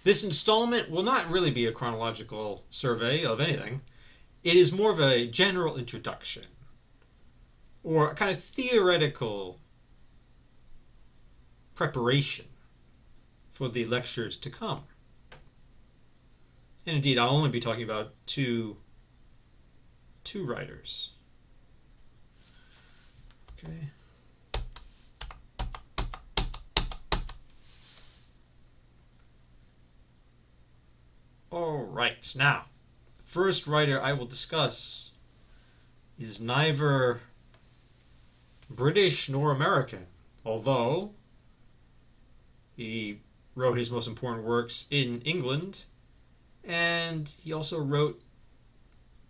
This installment will not really be a chronological survey of anything. It is more of a general introduction or a kind of theoretical preparation for the lectures to come. And indeed, I'll only be talking about two writers. Okay. All right. Now, first writer I will discuss is neither British nor American, although he wrote his most important works in England, and he also wrote,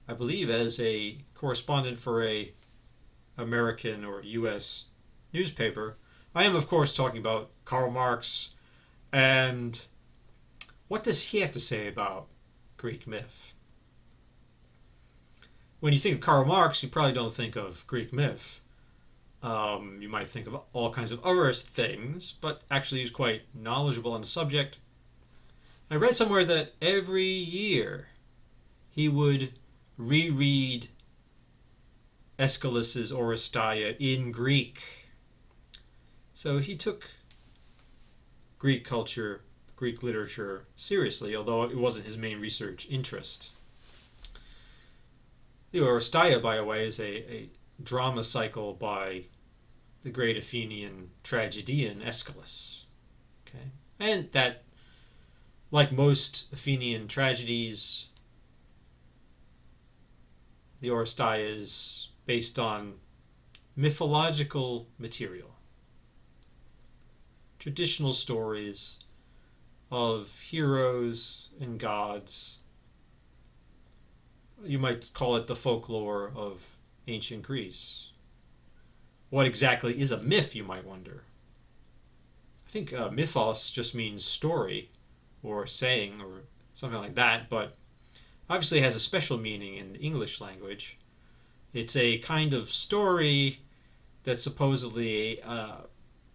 I believe, as a correspondent for a American or U.S. newspaper. I am, of course, talking about Karl Marx. And what does he have to say about Greek myth? When you think of Karl Marx, you probably don't think of Greek myth. You might think of all kinds of other things, but actually he's quite knowledgeable on the subject. I read somewhere that every year he would reread Aeschylus's Oresteia in Greek. So he took Greek culture, Greek literature seriously, although it wasn't his main research interest. The Oresteia, by the way, is a drama cycle by the great Athenian tragedian Aeschylus. Okay? And that, like most Athenian tragedies, the Oresteia is based on mythological material. Traditional stories of heroes and gods. You might call it the folklore of ancient Greece. What exactly is a myth, you might wonder? I think mythos just means story or saying or something like that, but obviously it has a special meaning in the English language. It's a kind of story that supposedly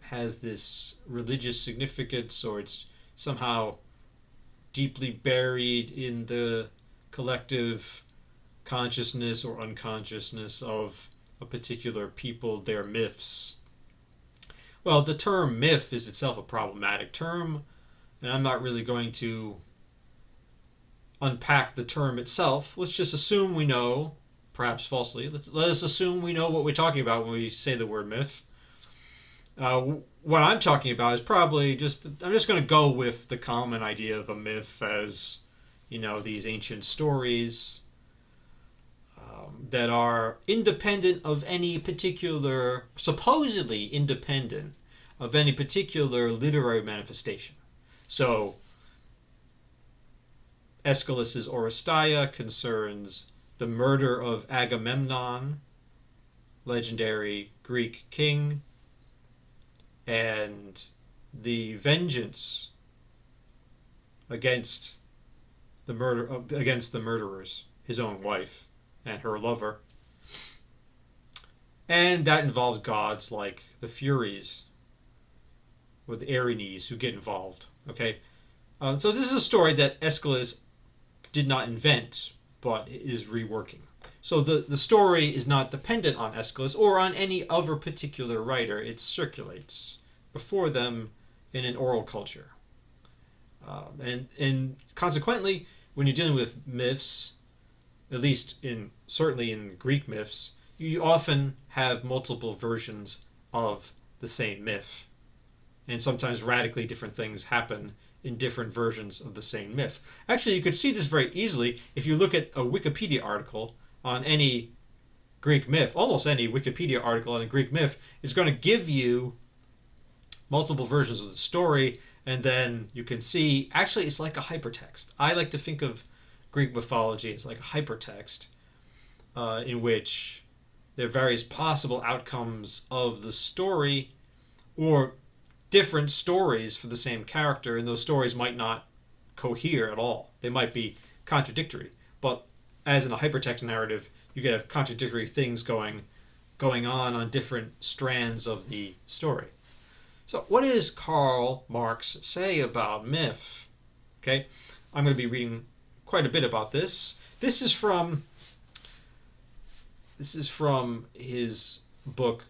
has this religious significance, or it's somehow deeply buried in the collective consciousness or unconsciousness of a particular people, their myths. Well, the term myth is itself a problematic term, and I'm not really going to unpack the term itself. Let's just assume we know, perhaps falsely, let us assume we know what we're talking about when we say the word myth. What I'm talking about is probably I'm just going to go with the common idea of a myth as, these ancient stories that are independent of any particular, supposedly independent of any particular literary manifestation. So, Aeschylus's Oresteia concerns the murder of Agamemnon, legendary Greek king, and the vengeance against the murderers, his own wife and her lover. And that involves gods like the Furies with Erinyes who get involved. Okay, so this is a story that Aeschylus did not invent, but is reworking. So the story is not dependent on Aeschylus or on any other particular writer. It circulates before them in an oral culture. And consequently, when you're dealing with myths, at least certainly in Greek myths, you often have multiple versions of the same myth. And sometimes radically different things happen in different versions of the same myth. Actually, you could see this very easily if you look at a Wikipedia article on any Greek myth. Almost any Wikipedia article on a Greek myth is going to give you multiple versions of the story, and then you can see, actually it's like a hypertext. I like to think of Greek mythology as like a hypertext in which there are various possible outcomes of the story, or different stories for the same character, and those stories might not cohere at all. They might be contradictory, but as in a hypertext narrative, you could have contradictory things going on different strands of the story. So what does Karl Marx say about myth? Okay, I'm going to be reading quite a bit about this. This is from his book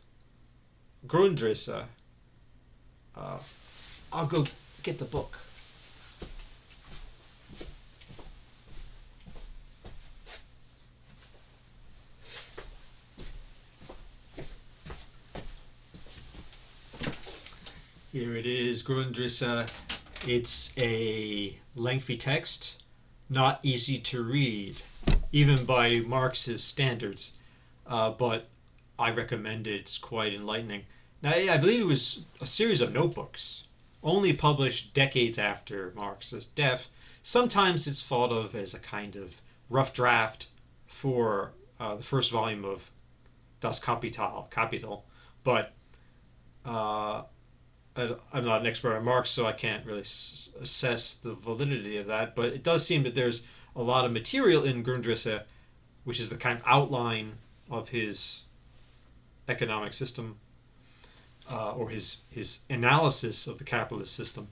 Grundrisse. I'll go get the book. Here it is, Grundrisse. It's a lengthy text, not easy to read, even by Marx's standards, but I recommend it. It's quite enlightening. Now, I believe it was a series of notebooks, only published decades after Marx's death. Sometimes it's thought of as a kind of rough draft for the first volume of Das Kapital, but I'm not an expert on Marx, so I can't really assess the validity of that, but it does seem that there's a lot of material in Grundrisse, which is the kind of outline of his economic system, or his analysis of the capitalist system.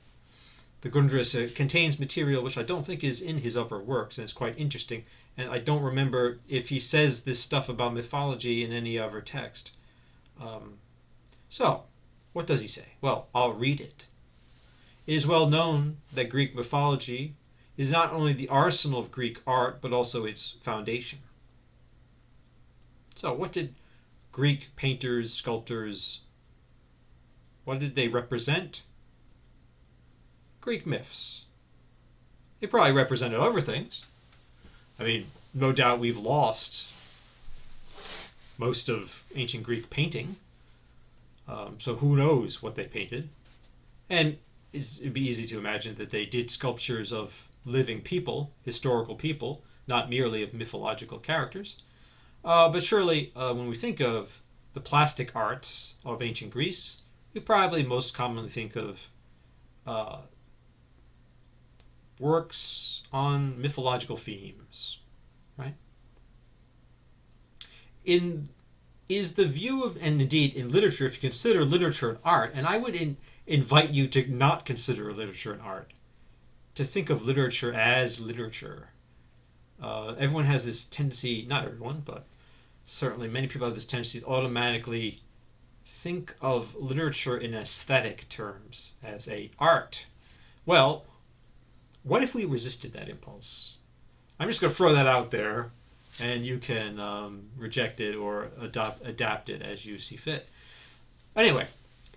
The Grundrisse contains material which I don't think is in his other works, and it's quite interesting, and I don't remember if he says this stuff about mythology in any other text. So, what does he say? Well, I'll read it. It is well known that Greek mythology is not only the arsenal of Greek art, but also its foundation. So, what did Greek painters, sculptors, what did they represent? Greek myths. They probably represented other things. I mean, no doubt we've lost most of ancient Greek painting. So who knows what they painted? And it'd be easy to imagine that they did sculptures of living people, historical people, not merely of mythological characters. But surely, when we think of the plastic arts of ancient Greece, we probably most commonly think of works on mythological themes, right? Is the view of, and indeed in literature, if you consider literature and art, and I would invite you to not consider literature and art, to think of literature as literature. Everyone has this tendency, not everyone, but certainly many people have this tendency to automatically think of literature in aesthetic terms, as a art. Well, what if we resisted that impulse? I'm just going to throw that out there, and you can reject it or adapt it as you see fit. Anyway,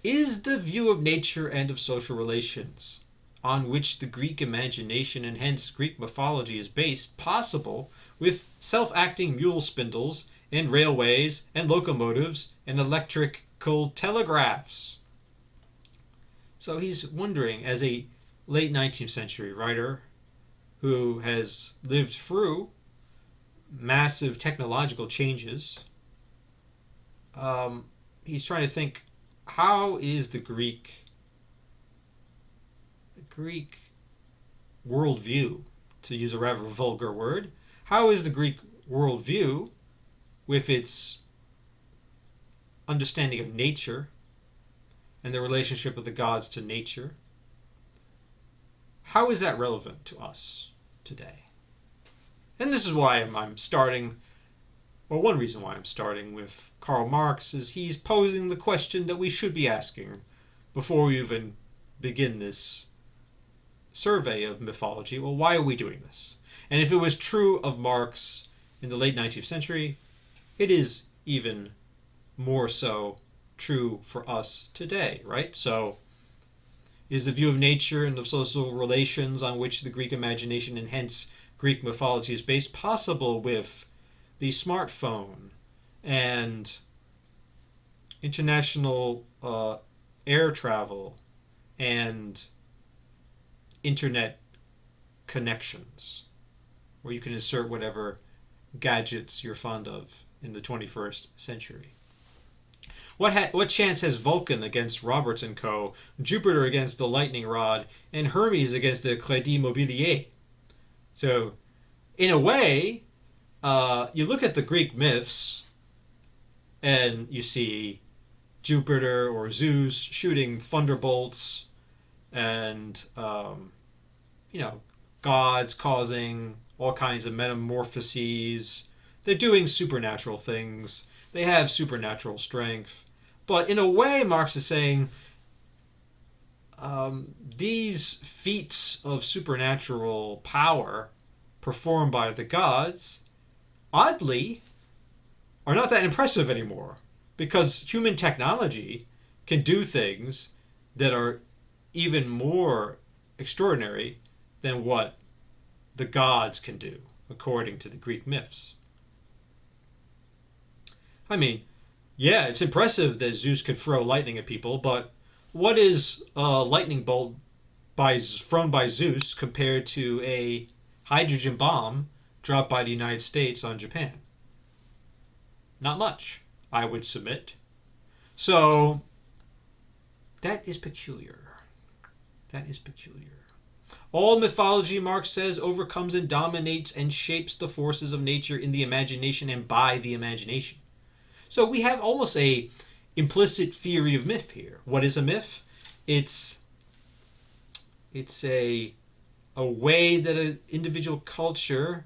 is the view of nature and of social relations on which the Greek imagination and hence Greek mythology is based possible with self-acting mule spindles and railways and locomotives and electrical telegraphs? So he's wondering, as a late 19th century writer who has lived through massive technological changes, he's trying to think, how is the Greek worldview, to use a rather vulgar word, how is the Greek worldview, with its understanding of nature and the relationship of the gods to nature, how is that relevant to us today? And this is why I'm starting, well, one reason why I'm starting with Karl Marx is he's posing the question that we should be asking before we even begin this survey of mythology. Well, why are we doing this? And if it was true of Marx in the late 19th century, it is even more so true for us today, right? So, is the view of nature and of social relations on which the Greek imagination and hence Greek mythology is based possible with the smartphone and international air travel and internet connections, where you can insert whatever gadgets you're fond of in the 21st century? What chance has Vulcan against Roberts & Co., Jupiter against the lightning rod, and Hermes against the Crédit Mobilier? So, in a way, you look at the Greek myths, and you see Jupiter or Zeus shooting thunderbolts, and gods causing all kinds of metamorphoses. They're doing supernatural things. They have supernatural strength. But in a way, Marx is saying these feats of supernatural power performed by the gods, oddly, are not that impressive anymore, because human technology can do things that are even more extraordinary than what the gods can do, according to the Greek myths. I mean, yeah, it's impressive that Zeus could throw lightning at people, but what is a lightning bolt thrown by Zeus compared to a hydrogen bomb dropped by the United States on Japan? Not much, I would submit. So, that is peculiar. That is peculiar. All mythology, Marx says, overcomes and dominates and shapes the forces of nature in the imagination and by the imagination. So we have almost a implicit theory of myth here. What is a myth? It's a way that an individual culture,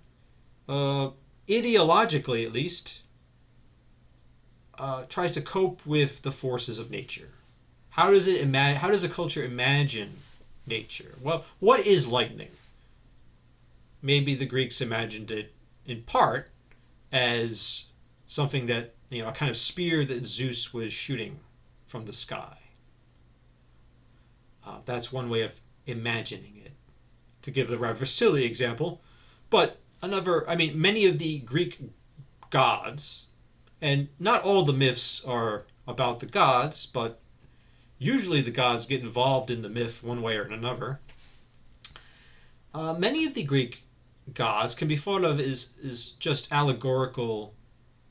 ideologically at least, tries to cope with the forces of nature. How does a culture imagine nature? Well, what is lightning? Maybe the Greeks imagined it in part as something that, a kind of spear that Zeus was shooting from the sky. That's one way of imagining it. To give a rather silly example, but many of the Greek gods, and not all the myths are about the gods, but usually the gods get involved in the myth one way or another. Many of the Greek gods can be thought of as just allegorical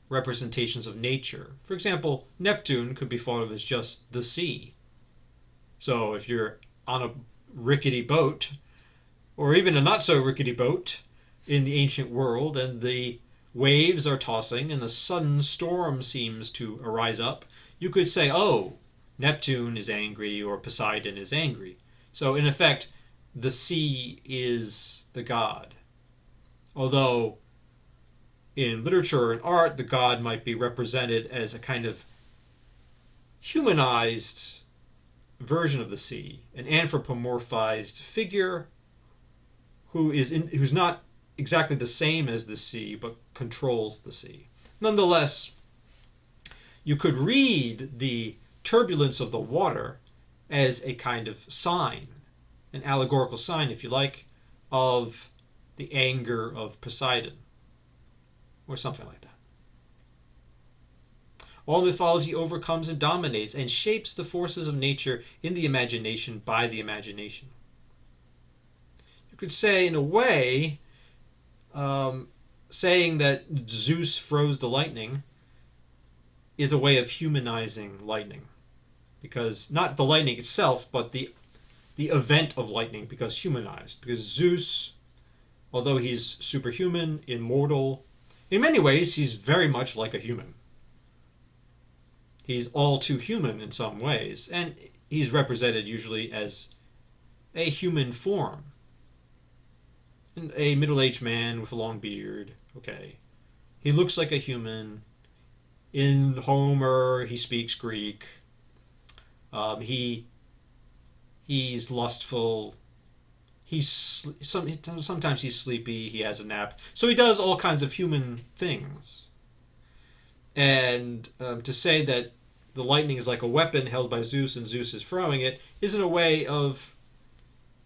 representations of nature. For example, Neptune could be thought of as just the sea. So if you're on a rickety boat, or even a not so rickety boat in the ancient world, and the waves are tossing and the sudden storm seems to arise up, you could say, oh, Neptune is angry or Poseidon is angry. So in effect, the sea is the god. Although in literature and art, the god might be represented as a kind of humanized version of the sea, an anthropomorphized figure who's not exactly the same as the sea, but controls the sea. Nonetheless, you could read the turbulence of the water as a kind of sign, an allegorical sign, if you like, of the anger of Poseidon, or something like that. All mythology overcomes and dominates and shapes the forces of nature in the imagination by the imagination. You could say, in a way, saying that Zeus throws the lightning is a way of humanizing lightning. Because not the lightning itself, but the event of lightning becomes humanized. Because Zeus, although he's superhuman, immortal, in many ways he's very much like a human. He's all too human in some ways, and he's represented usually as a human form. A middle-aged man with a long beard, okay. He looks like a human. In Homer, he speaks Greek. He's lustful. Sometimes he's sleepy. He has a nap. So he does all kinds of human things. And to say that the lightning is like a weapon held by Zeus and Zeus is throwing it is in a way of,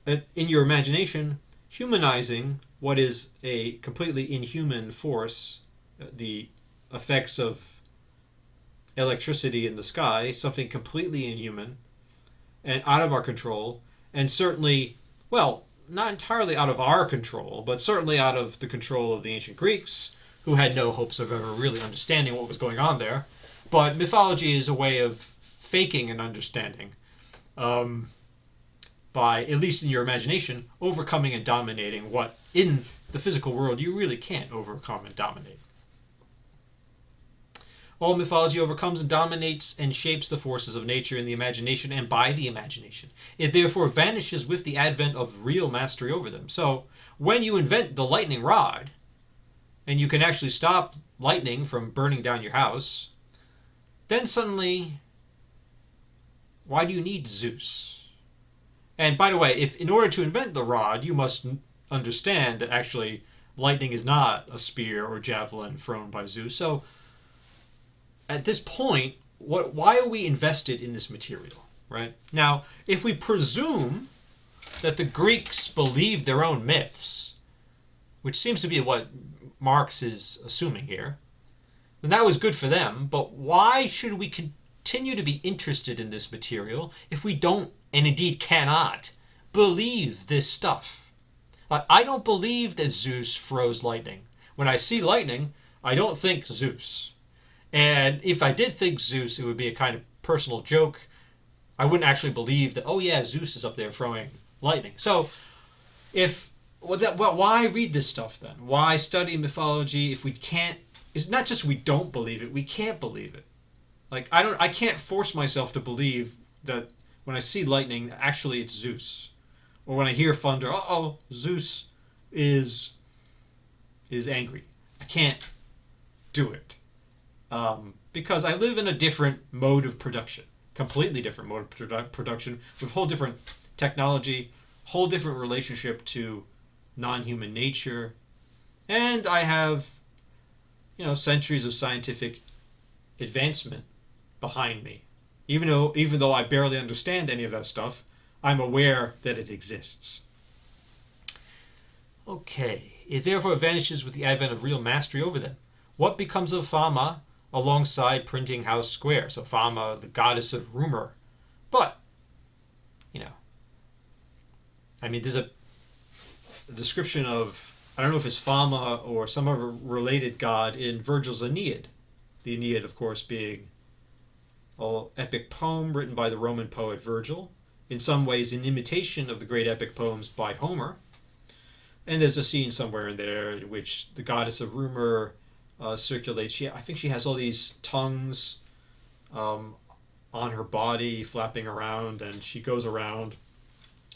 in your imagination, humanizing what is a completely inhuman force, the effects of electricity in the sky, something completely inhuman and out of our control, and certainly, well, not entirely out of our control, but certainly out of the control of the ancient Greeks, who had no hopes of ever really understanding what was going on there. But mythology is a way of faking an understanding, by, at least in your imagination, overcoming and dominating what in the physical world you really can't overcome and dominate. All mythology overcomes and dominates and shapes the forces of nature in the imagination and by the imagination. It therefore vanishes with the advent of real mastery over them. So when you invent the lightning rod, and you can actually stop lightning from burning down your house, then suddenly, why do you need Zeus? And by the way, if in order to invent the rod, you must understand that actually lightning is not a spear or javelin thrown by Zeus. So at this point, why are we invested in this material, right? Now, if we presume that the Greeks believed their own myths, which seems to be what Marx is assuming here, then that was good for them. But why should we continue to be interested in this material if we don't, and indeed cannot, believe this stuff? I don't believe that Zeus throws lightning. When I see lightning, I don't think Zeus. And if I did think Zeus, it would be a kind of personal joke. I wouldn't actually believe that, oh yeah, Zeus is up there throwing lightning. So why read this stuff then? Why study mythology if we can't? It's not just we don't believe it, we can't believe it. Like I can't force myself to believe that when I see lightning, actually it's Zeus. Or when I hear thunder, Zeus is angry. I can't do it. Because I live in a different mode of production. Completely different mode of production with whole different technology, whole different relationship to non-human nature. And I have, centuries of scientific advancement behind me. Even though I barely understand any of that stuff, I'm aware that it exists. Okay. It therefore vanishes with the advent of real mastery over them. What becomes of Fama alongside Printing House Square? So Fama, the goddess of rumor. But, there's a description of, I don't know if it's Fama or some other related god in Virgil's Aeneid. The Aeneid, of course, being an epic poem written by the Roman poet Virgil, in some ways an imitation of the great epic poems by Homer. And there's a scene somewhere in there in which the goddess of rumor circulates. I think she has all these tongues on her body flapping around, and she goes around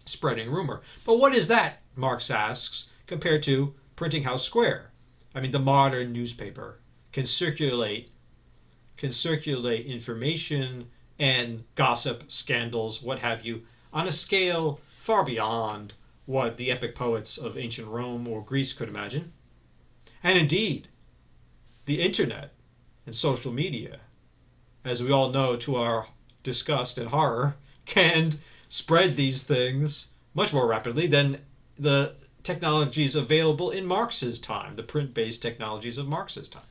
spreading rumor. But what is that, Marx asks, compared to Printing House Square? The modern newspaper can circulate information and gossip, scandals, what have you, on a scale far beyond what the epic poets of ancient Rome or Greece could imagine. And indeed, the internet and social media, as we all know to our disgust and horror, can spread these things much more rapidly than the technologies available in Marx's time, the print-based technologies of Marx's time.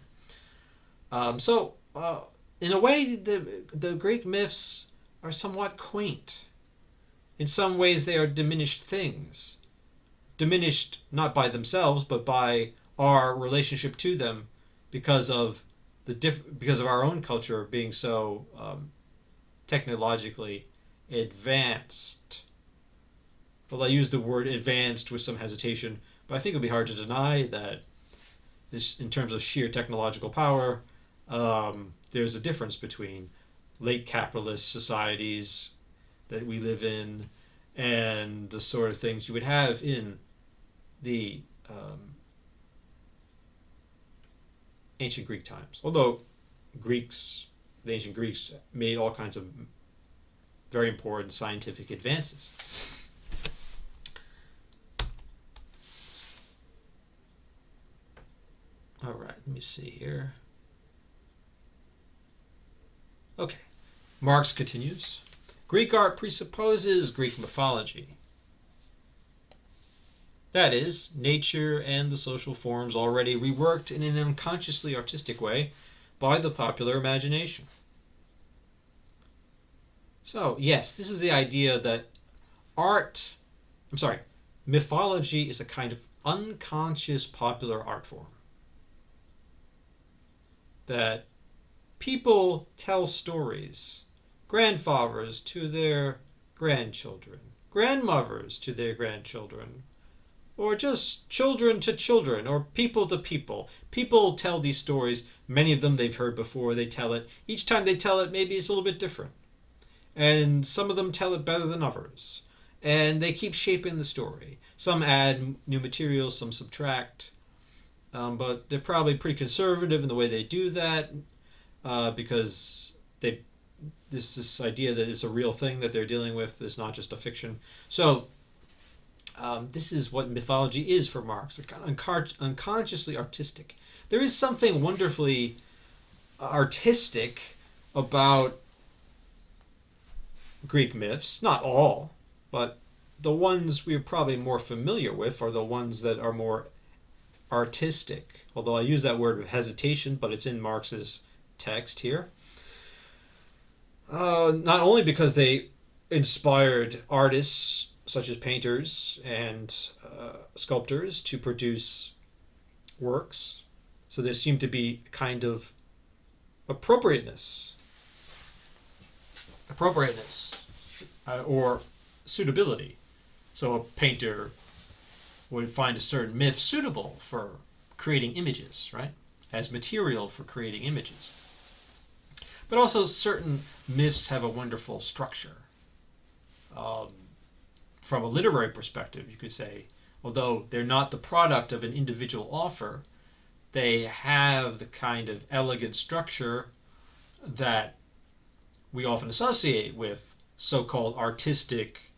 In a way, the Greek myths are somewhat quaint. In some ways, they are diminished things. Diminished not by themselves, but by our relationship to them because of our own culture being so technologically advanced. Well, I use the word advanced with some hesitation, but I think it would be hard to deny that this, in terms of sheer technological power, there's a difference between late capitalist societies that we live in and the sort of things you would have in the ancient Greek times. Although the ancient Greeks made all kinds of very important scientific advances. All right, let me see here. Okay, Marx continues. Greek art presupposes Greek mythology. That is, nature and the social forms already reworked in an unconsciously artistic way by the popular imagination. So, yes, this is the idea that mythology is a kind of unconscious popular art form. That people tell stories, grandfathers to their grandchildren, grandmothers to their grandchildren, or just children to children, or people to people. People tell these stories. Many of them they've heard before. They tell it. Each time they tell it, maybe it's a little bit different. And some of them tell it better than others. And they keep shaping the story. Some add new materials, some subtract. But they're probably pretty conservative in the way they do that, because this idea that it's a real thing that they're dealing with is not just a fiction. So this is what mythology is for Marx, unconsciously artistic. There is something wonderfully artistic about Greek myths. Not all, but the ones we're probably more familiar with are the ones that are more artistic. Although I use that word with hesitation, but it's in Marx's text here. Not only because they inspired artists such as painters and sculptors to produce works, so there seemed to be kind of appropriateness, or suitability. So a painter would find a certain myth suitable for creating images, right? As material for creating images. But also certain myths have a wonderful structure. From a literary perspective, you could say, although they're not the product of an individual author, they have the kind of elegant structure that we often associate with so-called artistic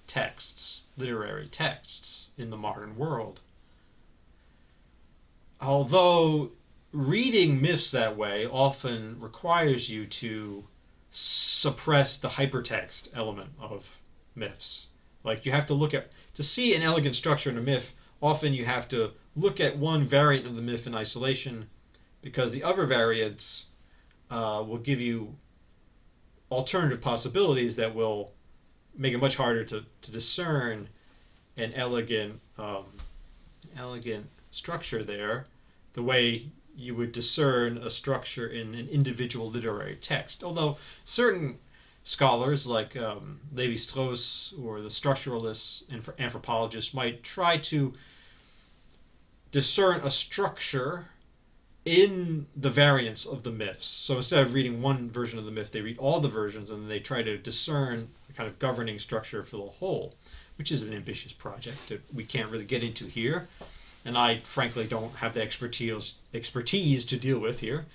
texts, literary texts in the modern world. Although reading myths that way often requires you to suppress the hypertext element of myths. Like you have to to see an elegant structure in a myth, often you have to look at one variant of the myth in isolation, because the other variants will give you alternative possibilities that will make it much harder to discern an elegant structure there, the way you would discern a structure in an individual literary text. Although certain scholars like Lévi-Strauss or the structuralists and anthropologists might try to discern a structure in the variants of the myths. So instead of reading one version of the myth, they read all the versions and then they try to discern a kind of governing structure for the whole, which is an ambitious project that we can't really get into here. And I frankly don't have the expertise to deal with here.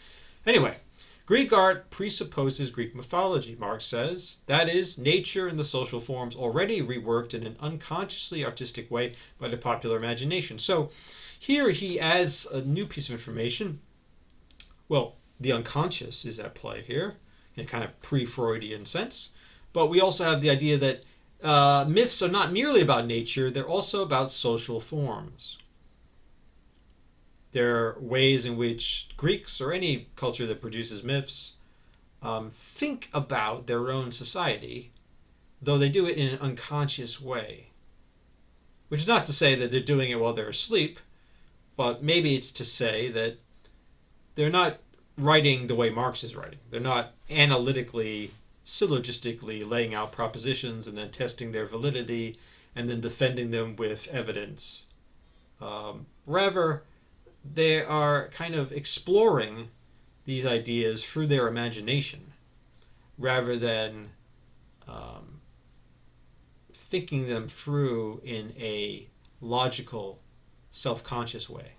Anyway, Greek art presupposes Greek mythology, Marx says. That is, nature and the social forms already reworked in an unconsciously artistic way by the popular imagination. So here he adds a new piece of information. Well, the unconscious is at play here in a kind of pre-Freudian sense. But we also have the idea that myths are not merely about nature, they're also about social forms. There are ways in which Greeks, or any culture that produces myths, think about their own society, though they do it in an unconscious way. Which is not to say that they're doing it while they're asleep, but maybe it's to say that they're not writing the way Marx is writing. They're not analytically, syllogistically laying out propositions and then testing their validity and then defending them with evidence. Rather, they are kind of exploring these ideas through their imagination rather than thinking them through in a logical, self-conscious way.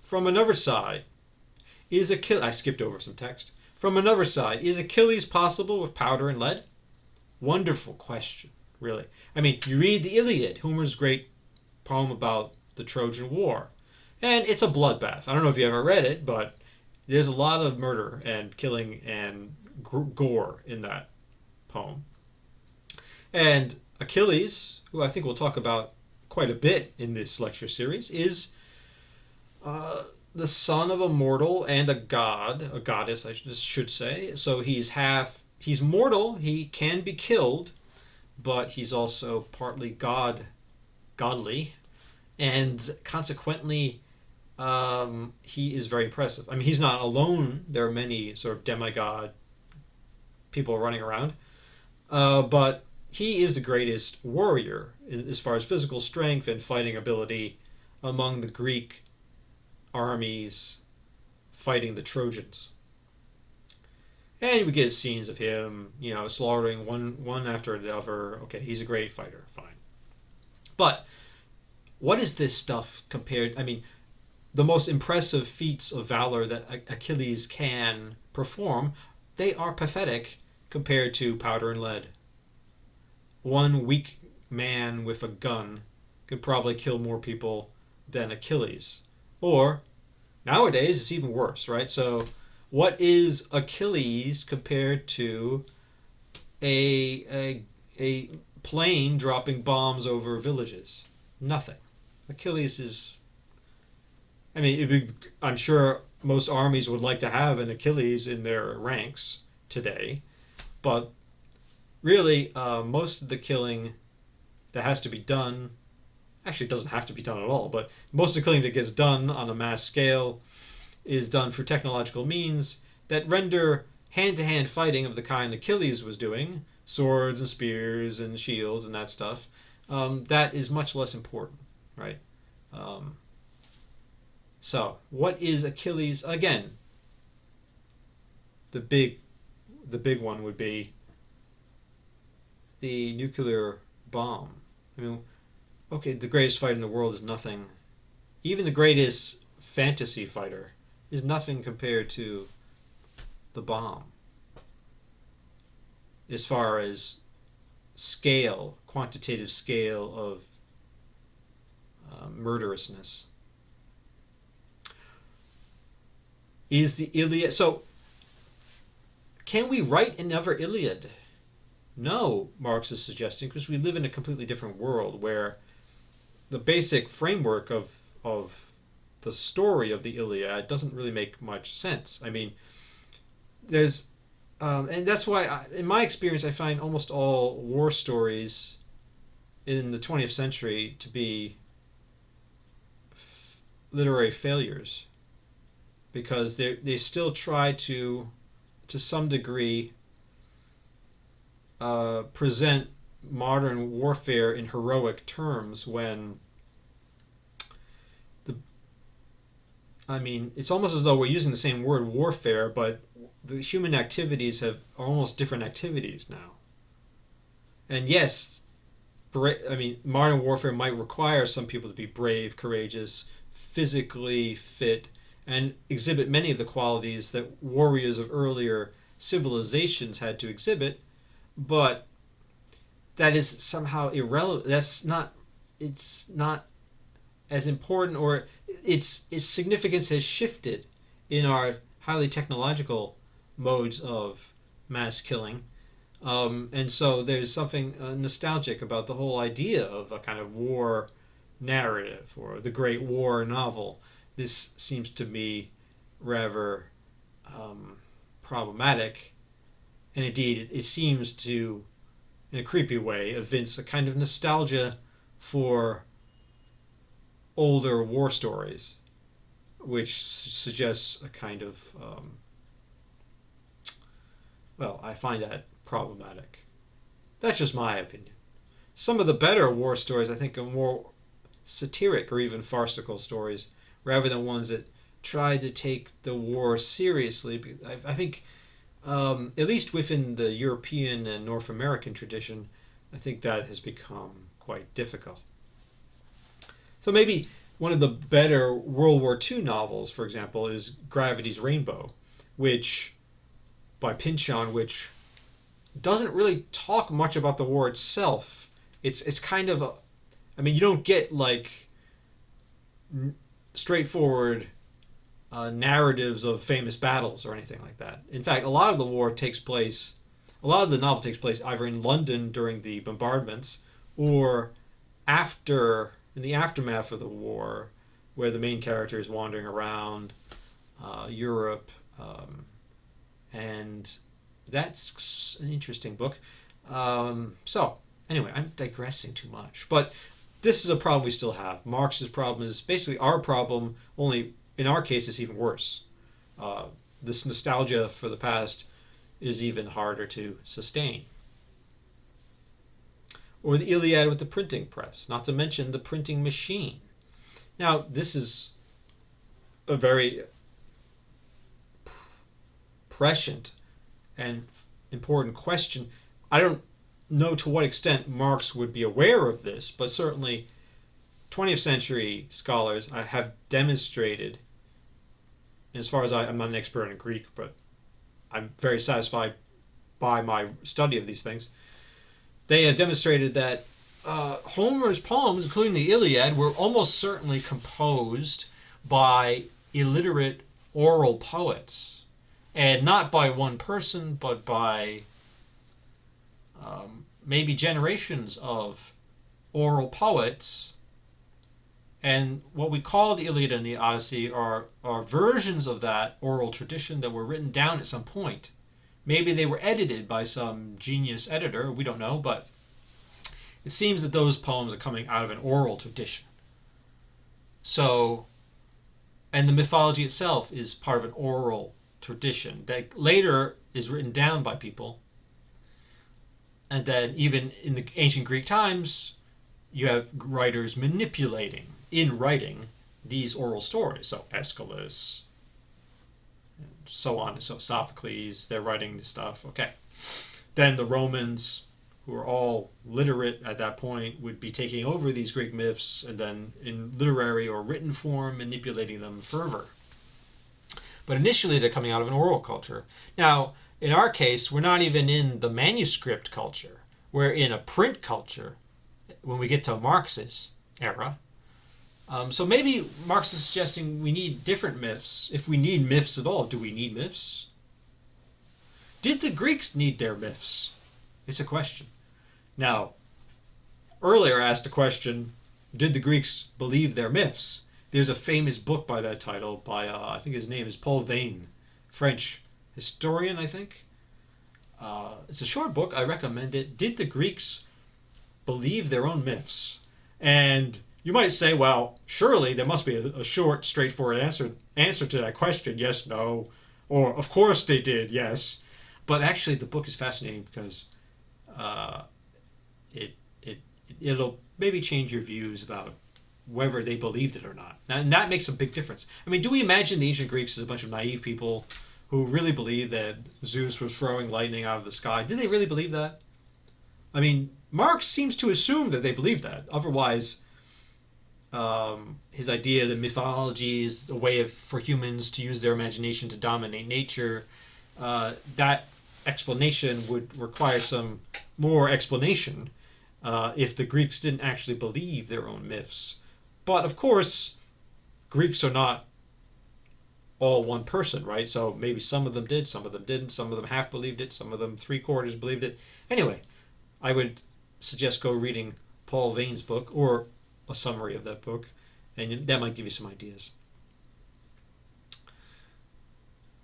From another side, I skipped over some text. From another side, is Achilles possible with powder and lead? Wonderful question, really. I mean, you read the Iliad, Homer's great poem about the Trojan War. And it's a bloodbath. I don't know if you ever read it, but there's a lot of murder and killing and gore in that poem. And Achilles, who I think we'll talk about quite a bit in this lecture series, is the son of a mortal and a goddess, I should say. So he's mortal, he can be killed, but he's also partly godly, and consequently he is very impressive. I mean, he's not alone. There are many sort of demigod people running around. But he is the greatest warrior as far as physical strength and fighting ability among the Greek armies fighting the Trojans. And we get scenes of him, slaughtering one after the other. Okay, he's a great fighter, fine. But what is this stuff compared? I mean, the most impressive feats of valor that Achilles can perform, they are pathetic compared to powder and lead. One weak man with a gun could probably kill more people than Achilles. Or, nowadays, it's even worse, right? So, what is Achilles compared to a plane dropping bombs over villages? Nothing. Achilles is... I mean, I'm sure most armies would like to have an Achilles in their ranks today, but really, most of the killing that has to be done, actually it doesn't have to be done at all, but most of the killing that gets done on a mass scale is done through technological means that render hand-to-hand fighting of the kind Achilles was doing, swords and spears and shields and that stuff, that is much less important, right? So, what is Achilles? Again, the big one would be the nuclear bomb. I mean, okay, the greatest fighter in the world is nothing. Even the greatest fantasy fighter is nothing compared to the bomb. As far as scale, quantitative scale of murderousness. Is the Iliad... So, can we write another Iliad? No, Marx is suggesting, because we live in a completely different world where the basic framework of the story of the Iliad doesn't really make much sense. I mean, there's... and that's why, in my experience, I find almost all war stories in the 20th century to be literary failures. Because they still try to some degree, present modern warfare in heroic terms when it's almost as though we're using the same word warfare, but the human activities are almost different activities now. And yes, modern warfare might require some people to be brave, courageous, physically fit, and exhibit many of the qualities that warriors of earlier civilizations had to exhibit, but that is somehow irrelevant. It's not as important, or its significance has shifted in our highly technological modes of mass killing. And so there's something nostalgic about the whole idea of a kind of war narrative or the Great War novel. This seems to me rather problematic, and indeed it seems to, in a creepy way, evince a kind of nostalgia for older war stories, which suggests a kind of, I find that problematic. That's just my opinion. Some of the better war stories, I think, are more satiric or even farcical stories, rather than ones that try to take the war seriously. I think, at least within the European and North American tradition, I think that has become quite difficult. So maybe one of the better World War II novels, for example, is Gravity's Rainbow, which, by Pynchon, which doesn't really talk much about the war itself. It's kind of you don't get like straightforward narratives of famous battles or anything like that. In fact, a lot of the novel takes place either in London during the bombardments or in the aftermath of the war, where the main character is wandering around Europe, and that's an interesting book. So, anyway, I'm digressing too much, but this is a problem we still have. Marx's problem is basically our problem, only in our case it's even worse. This nostalgia for the past is even harder to sustain. or the Iliad with the printing press, not to mention the printing machine. Now, this is a very prescient and important question. I don't know to what extent Marx would be aware of this, but certainly 20th century scholars have demonstrated, as far as I'm not an expert in Greek, but I'm very satisfied by my study of these things, they have demonstrated that Homer's poems, including the Iliad, were almost certainly composed by illiterate oral poets. And not by one person, but by maybe generations of oral poets. And what we call the Iliad and the Odyssey are versions of that oral tradition that were written down at some point. Maybe they were edited by some genius editor, we don't know, but it seems that those poems are coming out of an oral tradition. So, and the mythology itself is part of an oral tradition that later is written down by people. And then even in the ancient Greek times, you have writers manipulating, in writing, these oral stories. So Aeschylus, and so on and so Sophocles, they're writing this stuff. Okay. Then the Romans, who are all literate at that point, would be taking over these Greek myths and then in literary or written form manipulating them further. But initially they're coming out of an oral culture. Now, in our case, we're not even in the manuscript culture. We're in a print culture when we get to Marx's era. So maybe Marx is suggesting we need different myths. If we need myths at all, do we need myths? Did the Greeks need their myths? It's a question. Now, earlier I asked the question, did the Greeks believe their myths? There's a famous book by that title by, I think his name is Paul Veyne, French historian, I think. It's a short book. I recommend it. Did the Greeks believe their own myths? And you might say, well, surely there must be a short, straightforward answer to that question. Yes, no. Or, of course they did, yes. But actually, the book is fascinating because it'll maybe change your views about whether they believed it or not. And that makes a big difference. I mean, do we imagine the ancient Greeks as a bunch of naive people who really believed that Zeus was throwing lightning out of the sky? Did they really believe that? I mean, Marx seems to assume that they believed that. Otherwise, his idea that mythology is a way for humans to use their imagination to dominate nature, that explanation would require some more explanation if the Greeks didn't actually believe their own myths. But of course, Greeks are not all one person, right? So maybe some of them did, some of them didn't, some of them half believed it, some of them 3/4 believed it. Anyway, I would suggest go reading Paul Veyne's book or a summary of that book, and that might give you some ideas.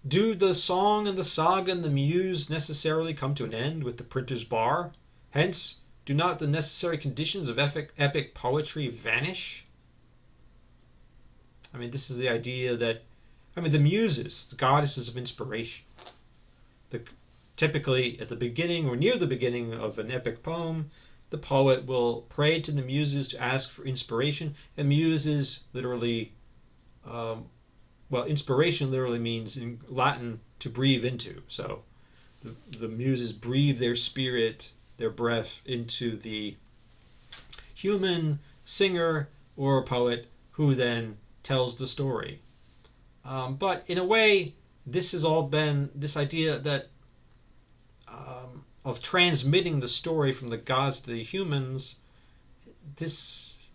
Do the song and the saga and the muse necessarily come to an end with the printer's bar? Hence, do not the necessary conditions of epic poetry vanish? I mean, this is the idea that, the muses, the goddesses of inspiration, typically at the beginning or near the beginning of an epic poem, the poet will pray to the muses to ask for inspiration. And muses literally, inspiration literally means in Latin to breathe into. So the muses breathe their spirit, their breath into the human singer or poet who then tells the story. But in a way, this has all been this idea that of transmitting the story from the gods to the humans. This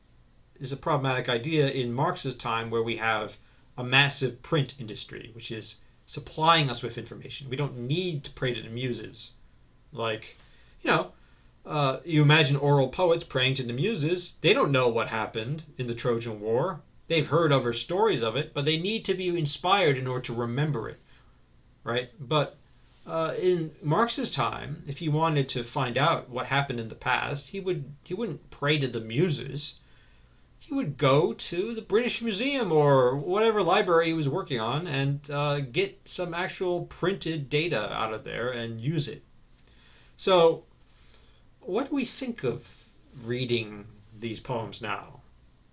is a problematic idea in Marx's time, where we have a massive print industry, which is supplying us with information. We don't need to pray to the muses. Like, you imagine oral poets praying to the muses. They don't know what happened in the Trojan War. They've heard other stories of it, but they need to be inspired in order to remember it, right? But in Marx's time, if he wanted to find out what happened in the past, he wouldn't pray to the muses. He would go to the British Museum or whatever library he was working on and get some actual printed data out of there and use it. So, what do we think of reading these poems now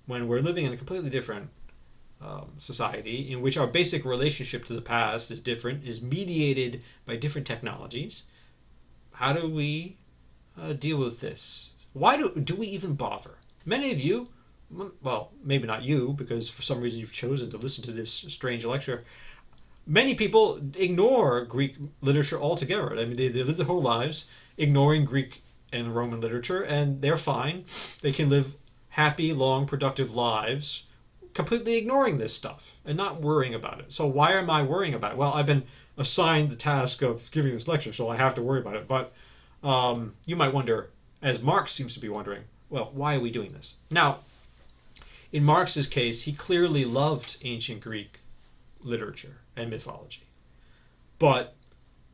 when we're living in a completely different society in which our basic relationship to the past is different, is mediated by different technologies? How do we deal with this? Why do we even bother? Many of you, well, maybe not you, because for some reason you've chosen to listen to this strange lecture. Many people ignore Greek literature altogether. I mean, they live their whole lives ignoring Greek and Roman literature, and they're fine. They can live happy, long, productive lives completely ignoring this stuff and not worrying about it. So why am I worrying about it? Well, I've been assigned the task of giving this lecture, so I have to worry about it. But you might wonder, as Marx seems to be wondering, well, why are we doing this? Now, in Marx's case, he clearly loved ancient Greek literature and mythology. But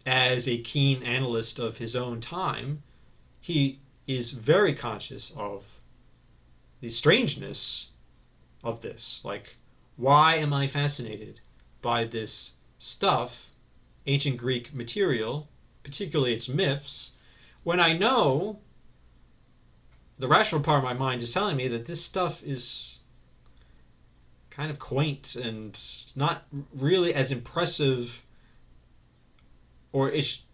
as a keen analyst of his own time, he is very conscious of the strangeness of this. Like, why am I fascinated by this stuff, ancient Greek material, particularly its myths, when I know the rational part of my mind is telling me that this stuff is kind of quaint and not really as impressive, or it's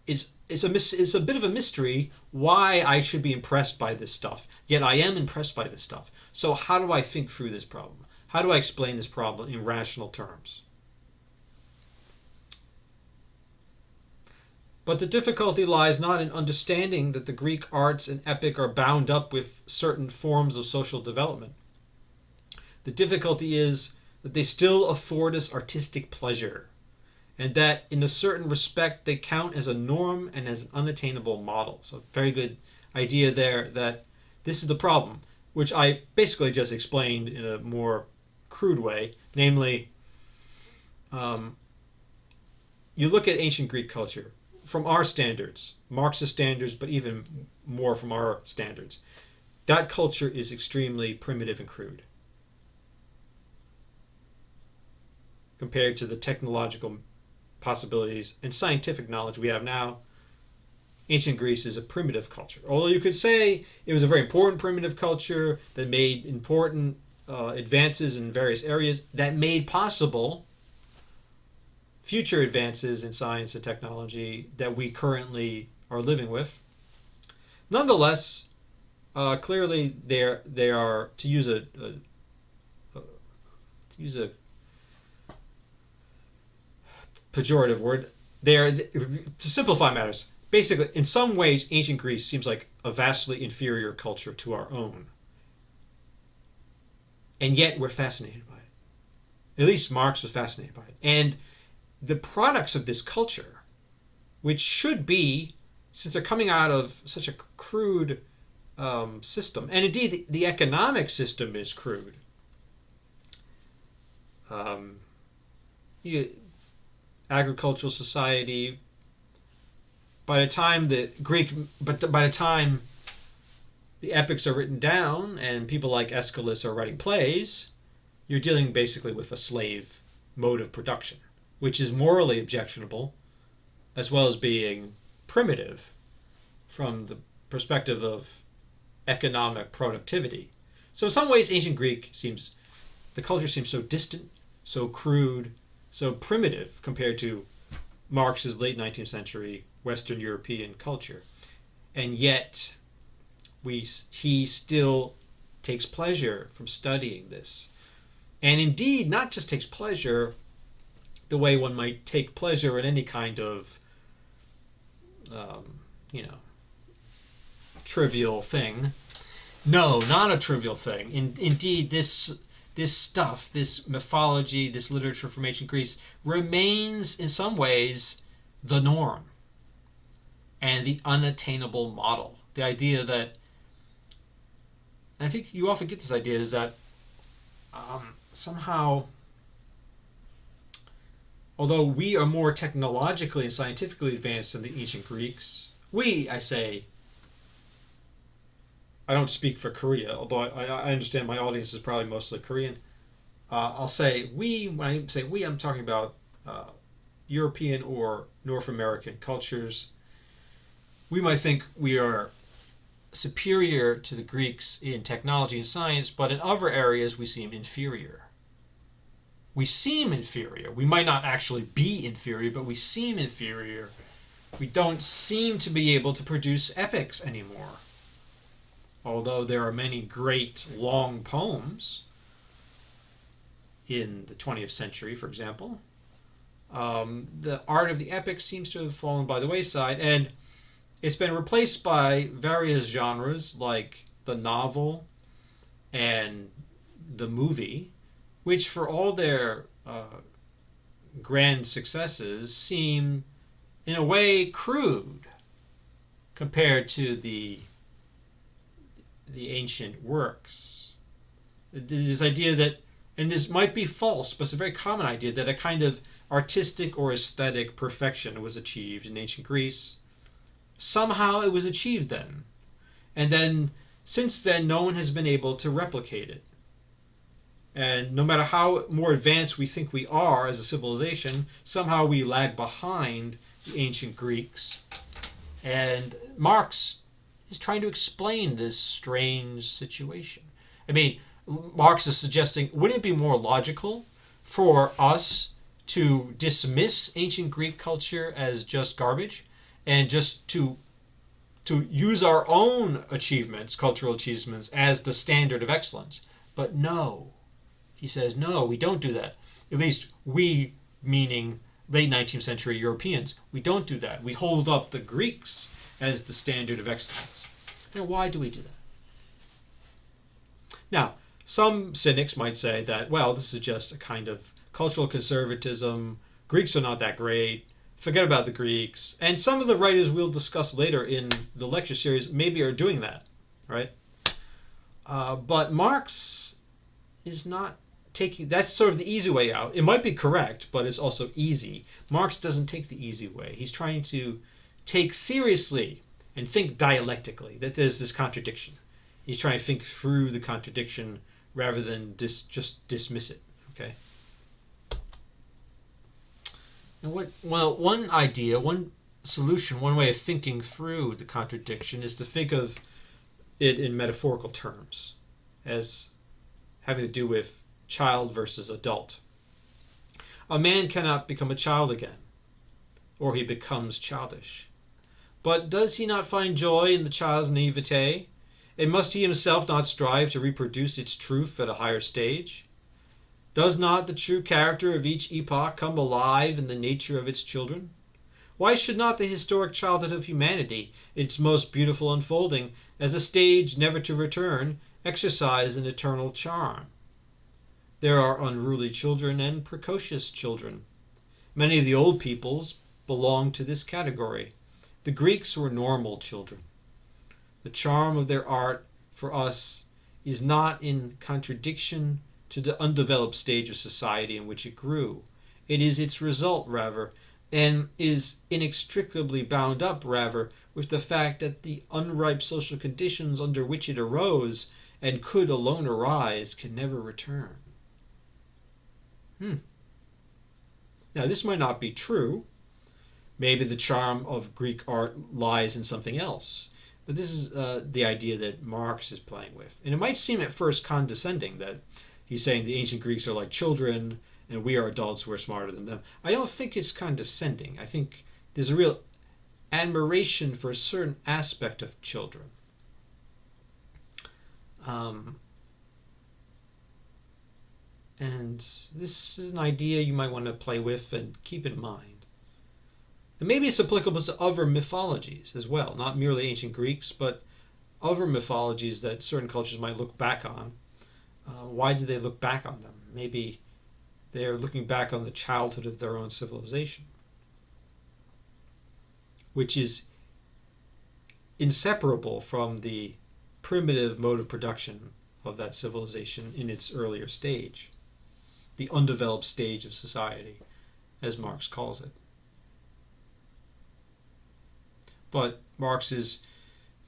a bit of a mystery why I should be impressed by this stuff. Yet I am impressed by this stuff. So how do I think through this problem? How do I explain this problem in rational terms? But the difficulty lies not in understanding that the Greek arts and epic are bound up with certain forms of social development. The difficulty is that they still afford us artistic pleasure, and that in a certain respect they count as a norm and as an unattainable model. So very good idea there, that this is the problem, which I basically just explained in a more crude way. Namely, you look at ancient Greek culture from our standards, Marxist standards, but even more from our standards. That culture is extremely primitive and crude compared to the technological possibilities and scientific knowledge we have now. Ancient Greece is a primitive culture. Although you could say it was a very important primitive culture that made important advances in various areas that made possible future advances in science and technology that we currently are living with. Nonetheless, clearly they are, to use a pejorative word, they are, to simplify matters, basically, in some ways, ancient Greece seems like a vastly inferior culture to our own. And yet we're fascinated by it. At least Marx was fascinated by it. And the products of this culture, which should be, since they're coming out of such a crude system, and indeed the economic system is crude. Agricultural society. By the time the epics are written down and people like Aeschylus are writing plays, you're dealing basically with a slave mode of production, which is morally objectionable, as well as being primitive from the perspective of economic productivity. So in some ways, ancient Greek the culture seems so distant, so crude, so primitive compared to Marx's late 19th century Western European culture. And yet, he still takes pleasure from studying this. And indeed, not just takes pleasure the way one might take pleasure in any kind of, trivial thing. No, not a trivial thing. Indeed, this stuff, this mythology, this literature from ancient Greece remains in some ways the norm and the unattainable model. The idea that, I think you often get this idea, is that somehow, although we are more technologically and scientifically advanced than the ancient Greeks, I don't speak for Korea, although I understand my audience is probably mostly Korean. I'll say we, when I say we, I'm talking about European or North American cultures. We might think we are superior to the Greeks in technology and science, but in other areas we seem inferior. We seem inferior. We might not actually be inferior, but we seem inferior. We don't seem to be able to produce epics anymore. Although there are many great long poems in the 20th century, for example, the art of the epic seems to have fallen by the wayside, and it's been replaced by various genres like the novel and the movie, which for all their grand successes seem in a way crude compared to the ancient works. This idea that, and this might be false, but it's a very common idea, that a kind of artistic or aesthetic perfection was achieved in ancient Greece. Somehow it was achieved then. And then, since then, no one has been able to replicate it. And no matter how more advanced we think we are as a civilization, somehow we lag behind the ancient Greeks. And Marx is trying to explain this strange situation. I mean, Marx is suggesting, wouldn't it be more logical for us to dismiss ancient Greek culture as just garbage and just to use our own achievements, cultural achievements, as the standard of excellence? But no, he says, no, we don't do that. At least we, meaning late 19th century Europeans, we don't do that. We hold up the Greeks as the standard of excellence. Now, why do we do that? Now, some cynics might say that, well, this is just a kind of cultural conservatism. Greeks are not that great. Forget about the Greeks. And some of the writers we'll discuss later in the lecture series maybe are doing that, right? But Marx is not taking, that's sort of the easy way out. It might be correct, but it's also easy. Marx doesn't take the easy way. He's trying to take seriously and think dialectically that there's this contradiction. He's trying to think through the contradiction rather than just dismiss it. Okay. And one idea, one solution, one way of thinking through the contradiction is to think of it in metaphorical terms, as having to do with child versus adult. A man cannot become a child again, or he becomes childish. But does he not find joy in the child's naivete? And must he himself not strive to reproduce its truth at a higher stage? Does not the true character of each epoch come alive in the nature of its children? Why should not the historic childhood of humanity, its most beautiful unfolding, as a stage never to return, exercise an eternal charm? There are unruly children and precocious children. Many of the old peoples belong to this category. The Greeks were normal children. The charm of their art for us is not in contradiction to the undeveloped stage of society in which it grew. It is its result, rather, and is inextricably bound up, rather, with the fact that the unripe social conditions under which it arose and could alone arise can never return. Now, this might not be true. Maybe the charm of Greek art lies in something else. But this is the idea that Marx is playing with. And it might seem at first condescending that he's saying the ancient Greeks are like children and we are adults who are smarter than them. I don't think it's condescending. I think there's a real admiration for a certain aspect of children. And this is an idea you might want to play with and keep in mind. And maybe it's applicable to other mythologies as well, not merely ancient Greeks, but other mythologies that certain cultures might look back on. Why do they look back on them? Maybe they're looking back on the childhood of their own civilization, which is inseparable from the primitive mode of production of that civilization in its earlier stage, the undeveloped stage of society, as Marx calls it. But Marx is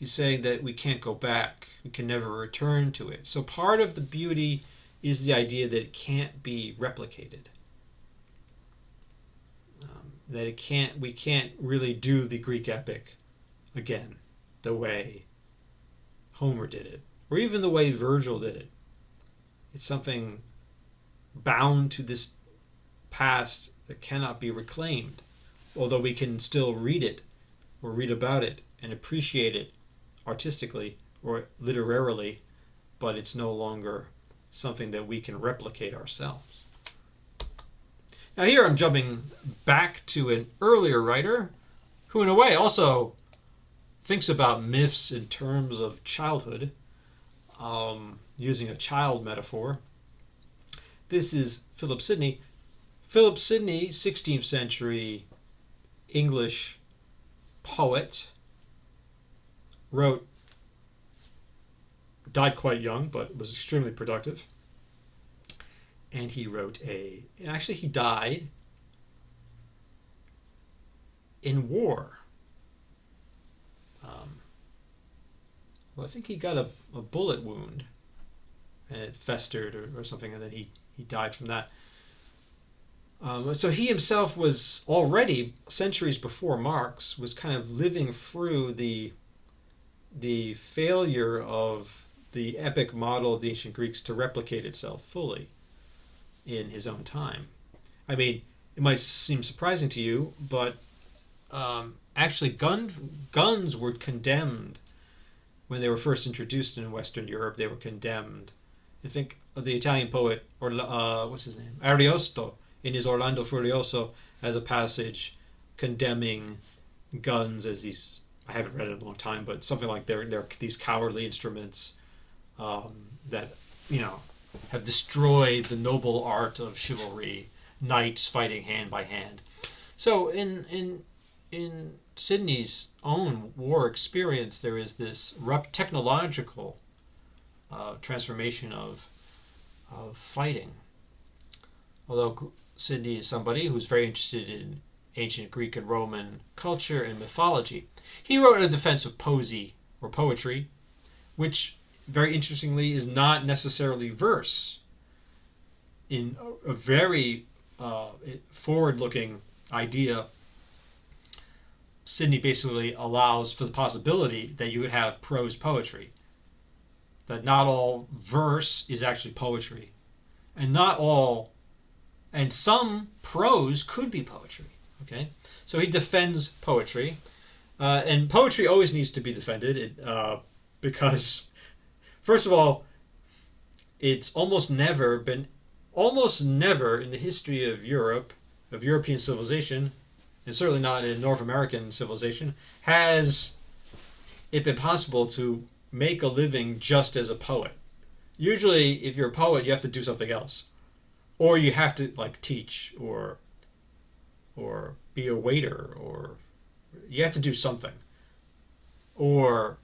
saying that we can't go back. We can never return to it. So part of the beauty is the idea that it can't be replicated. That we can't really do the Greek epic again the way Homer did it, or even the way Virgil did it. It's something bound to this past that cannot be reclaimed, although we can still read it or read about it and appreciate it artistically or literarily, but it's no longer something that we can replicate ourselves. Now here I'm jumping back to an earlier writer who in a way also thinks about myths in terms of childhood, using a child metaphor. This is Philip Sidney. Philip Sidney, 16th century English poet, died quite young, but was extremely productive. And he wrote actually he died in war. Well, I think he got a bullet wound and it festered or something, and then he died from that. So he himself was already, centuries before Marx, was kind of living through the failure of the epic model of the ancient Greeks to replicate itself fully in his own time. I mean, it might seem surprising to you, but actually guns were condemned when they were first introduced in Western Europe. They were condemned. I think the Italian poet, what's his name? Ariosto, in his Orlando Furioso, has a passage condemning guns as these, I haven't read it in a long time, but something like they're these cowardly instruments that, have destroyed the noble art of chivalry, knights fighting hand by hand. So in Sidney's own war experience, there is this technological transformation of fighting. Although Sidney is somebody who's very interested in ancient Greek and Roman culture and mythology, he wrote a defense of poesy or poetry, which very interestingly is not necessarily verse. In a very forward-looking idea, Sidney basically allows for the possibility that you would have prose poetry. That not all verse is actually poetry. And some prose could be poetry. Okay? So he defends poetry. And poetry always needs to be defended because, first of all, it's almost never in the history of Europe, of European civilization, and certainly not in North American civilization, has it been possible to make a living just as a poet. Usually, if you're a poet, you have to do something else. Or you have to teach or be a waiter, or you have to do something. Or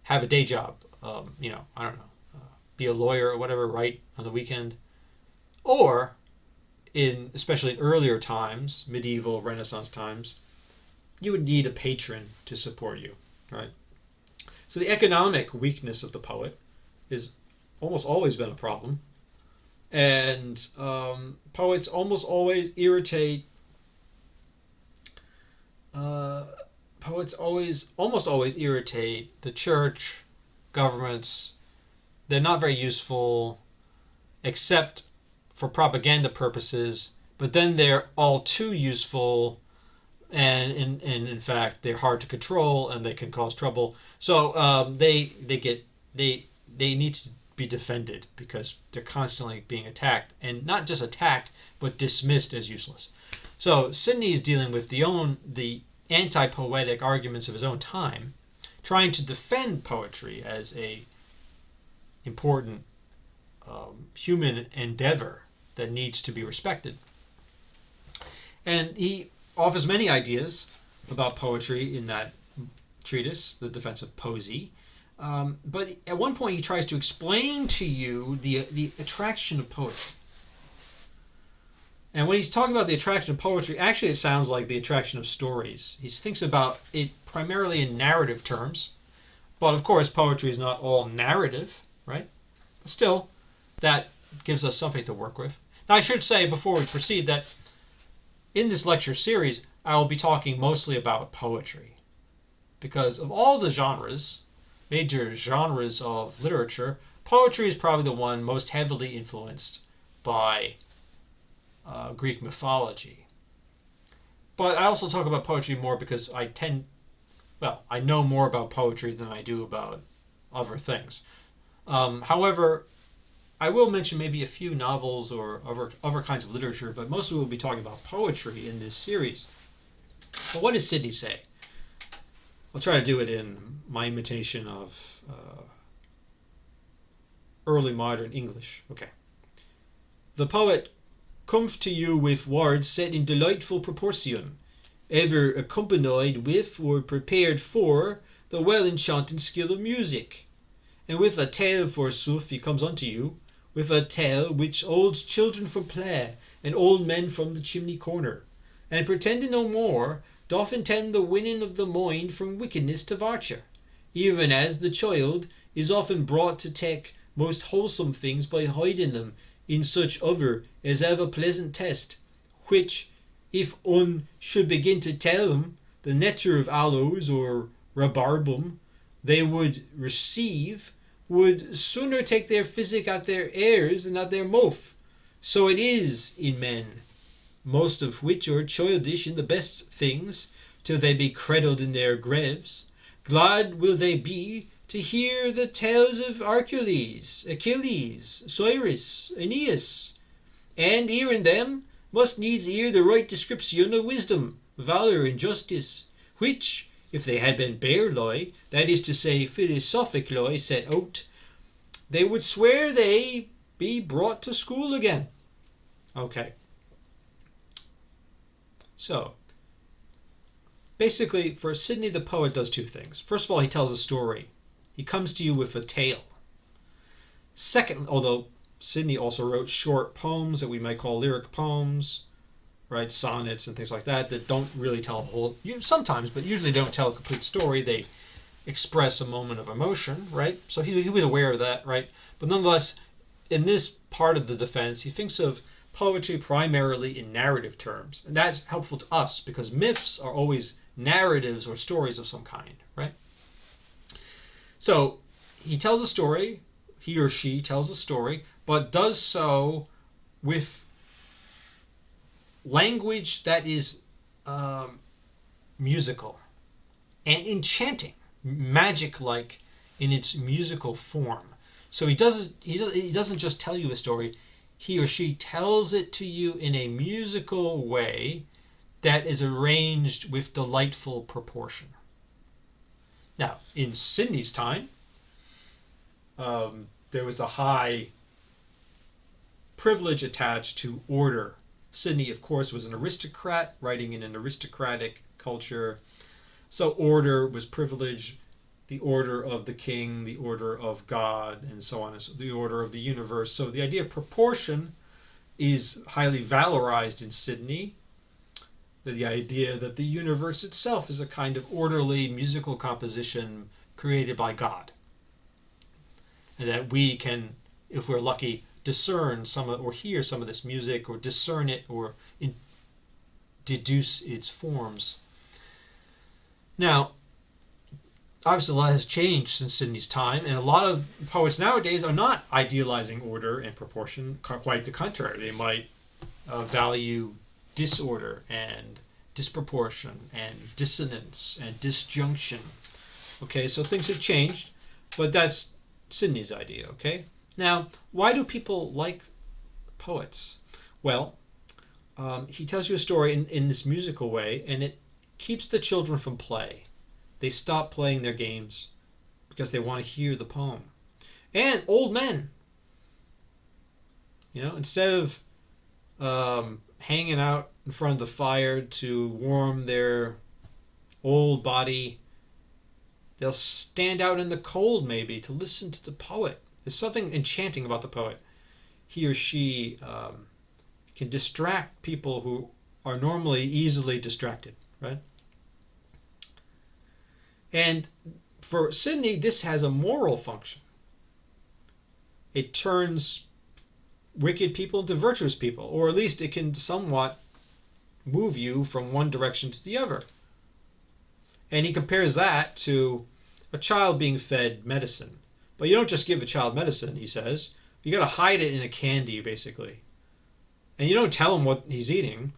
have a day job, I don't know, be a lawyer or whatever, write on the weekend. Or, especially in earlier times, medieval, Renaissance times, you would need a patron to support you, right? So the economic weakness of the poet has almost always been a problem. And poets almost always irritate. Almost always irritate the church, governments. They're not very useful, except for propaganda purposes. But then they're all too useful, and in fact they're hard to control and they can cause trouble. So they need to be defended because they're constantly being attacked, and not just attacked but dismissed as useless. So Sidney is dealing with the anti-poetic arguments of his own time, trying to defend poetry as a important human endeavor that needs to be respected. And he offers many ideas about poetry in that treatise, The Defense of Poesy. But at one point he tries to explain to you the attraction of poetry. And when he's talking about the attraction of poetry, actually it sounds like the attraction of stories. He thinks about it primarily in narrative terms. But of course poetry is not all narrative, right? But still, that gives us something to work with. Now I should say before we proceed that in this lecture series I will be talking mostly about poetry. Because of all the genres, major genres of literature, poetry is probably the one most heavily influenced by Greek mythology. But I also talk about poetry more because I know more about poetry than I do about other things. However, I will mention maybe a few novels or other kinds of literature, but mostly we'll be talking about poetry in this series. But what does Sidney say? I'll try to do it in my imitation of early modern English. Okay. The poet comes to you with words set in delightful proportion, ever accompanied with or prepared for the well-enchanting skill of music. And with a tale, forsooth, he comes unto you, with a tale which holds children for play, and old men from the chimney corner, and pretending no more, doth intend the winning of the mind from wickedness to virtue, even as the child is often brought to take most wholesome things by hiding them in such other as have a pleasant taste, which, if one should begin to tell them the nectar of aloes or rhabarbum they would receive, would sooner take their physic at their ears than at their mouth. So it is in men, most of which are childish in the best things, till they be cradled in their graves. Glad will they be to hear the tales of Hercules, Achilles, Cyrus, Aeneas, and hearing them must needs hear the right description of wisdom, valour, and justice, which, if they had been barely, that is to say, philosophically set out, they would swear they be brought to school again. Okay. So, basically, for Sidney the poet does two things. First of all, he tells a story. He comes to you with a tale. Second, although Sidney also wrote short poems that we might call lyric poems, right, sonnets and things like that don't really tell a whole, sometimes, but usually don't tell a complete story. They express a moment of emotion, right? So he was aware of that, right? But nonetheless, in this part of the defense, he thinks of poetry primarily in narrative terms. And that's helpful to us because myths are always narratives or stories of some kind, right? So he tells a story, he or she tells a story, but does so with language that is musical and enchanting, magic-like in its musical form. So he doesn't just tell you a story, he or she tells it to you in a musical way that is arranged with delightful proportion. Now, in Sidney's time, there was a high privilege attached to order. Sidney, of course, was an aristocrat, writing in an aristocratic culture. So order was privilege, the order of the king, the order of God, and so on, the order of the universe. So the idea of proportion is highly valorized in Sidney. The idea that the universe itself is a kind of orderly musical composition created by God. And that we can, if we're lucky, discern some or hear some of this music or discern it or deduce its forms. Now, obviously a lot has changed since Sidney's time, and a lot of poets nowadays are not idealizing order and proportion, quite the contrary. They might value disorder and disproportion and dissonance and disjunction. Okay, so things have changed, but that's Sidney's idea, okay? Now, why do people like poets? Well, he tells you a story in this musical way, and it keeps the children from play. They stop playing their games because they want to hear the poem. And old men, instead of hanging out in front of the fire to warm their old body, they'll stand out in the cold maybe to listen to the poet. There's something enchanting about the poet. He or she can distract people who are normally easily distracted, right? And for Sidney, this has a moral function. It turns wicked people into virtuous people, or at least it can somewhat move you from one direction to the other. And he compares that to a child being fed medicine. But you don't just give a child medicine, he says. You got to hide it in a candy, basically. And you don't tell him what he's eating,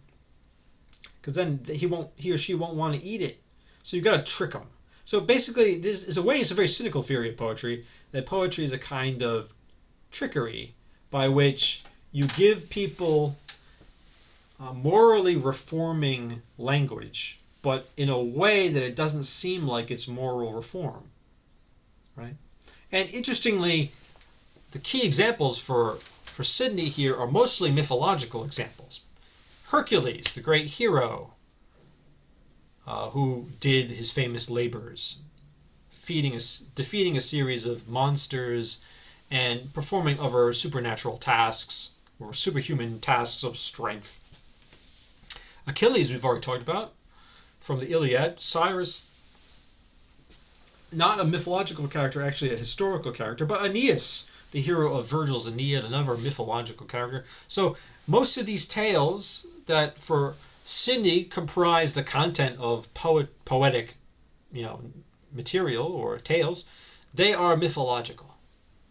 because then he or she won't want to eat it. So you got to trick him. So basically, this is it's a very cynical theory of poetry, that poetry is a kind of trickery by which you give people morally reforming language, but in a way that it doesn't seem like it's moral reform, right? And interestingly, the key examples for Sidney here are mostly mythological examples. Hercules, the great hero, who did his famous labors, defeating a series of monsters and performing other supernatural tasks or superhuman tasks of strength. Achilles, we've already talked about, from the Iliad. Cyrus, not a mythological character, actually a historical character, but Aeneas, the hero of Virgil's Aeneid, another mythological character. So most of these tales that for Sidney comprise the content of poetic, material or tales, they are mythological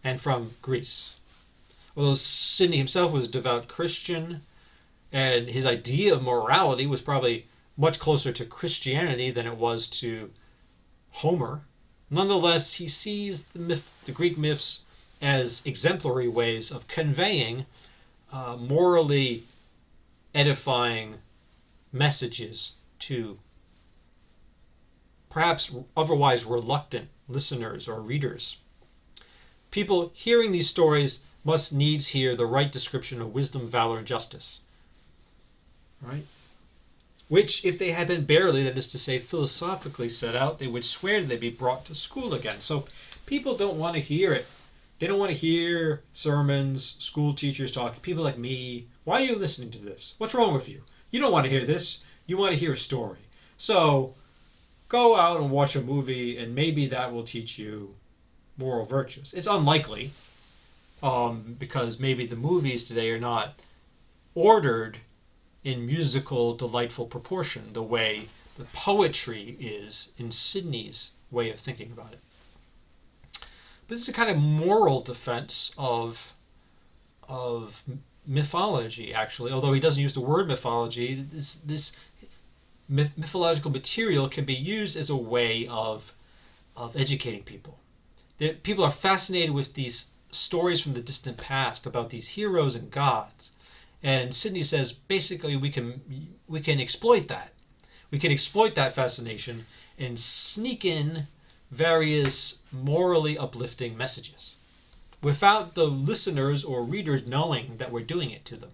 and from Greece. Although Sidney himself was a devout Christian, and his idea of morality was probably much closer to Christianity than it was to Homer, nonetheless, he sees the Greek myths as exemplary ways of conveying morally edifying messages to perhaps otherwise reluctant listeners or readers. People hearing these stories must needs hear the right description of wisdom, valor, and justice. Right? Which, if they had been barely, that is to say, philosophically set out, they would swear they'd be brought to school again. So people don't want to hear it. They don't want to hear sermons, school teachers talking, people like me. Why are you listening to this? What's wrong with you? You don't want to hear this. You want to hear a story. So go out and watch a movie, and maybe that will teach you moral virtues. It's unlikely, because maybe the movies today are not ordered in musical, delightful proportion the way the poetry is in Sidney's way of thinking about it. But it's a kind of moral defense of mythology, actually. Although he doesn't use the word mythology, this mythological material can be used as a way of educating people. People are fascinated with these stories from the distant past about these heroes and gods. And Sidney says, basically, we can exploit that. We can exploit that fascination and sneak in various morally uplifting messages without the listeners or readers knowing that we're doing it to them.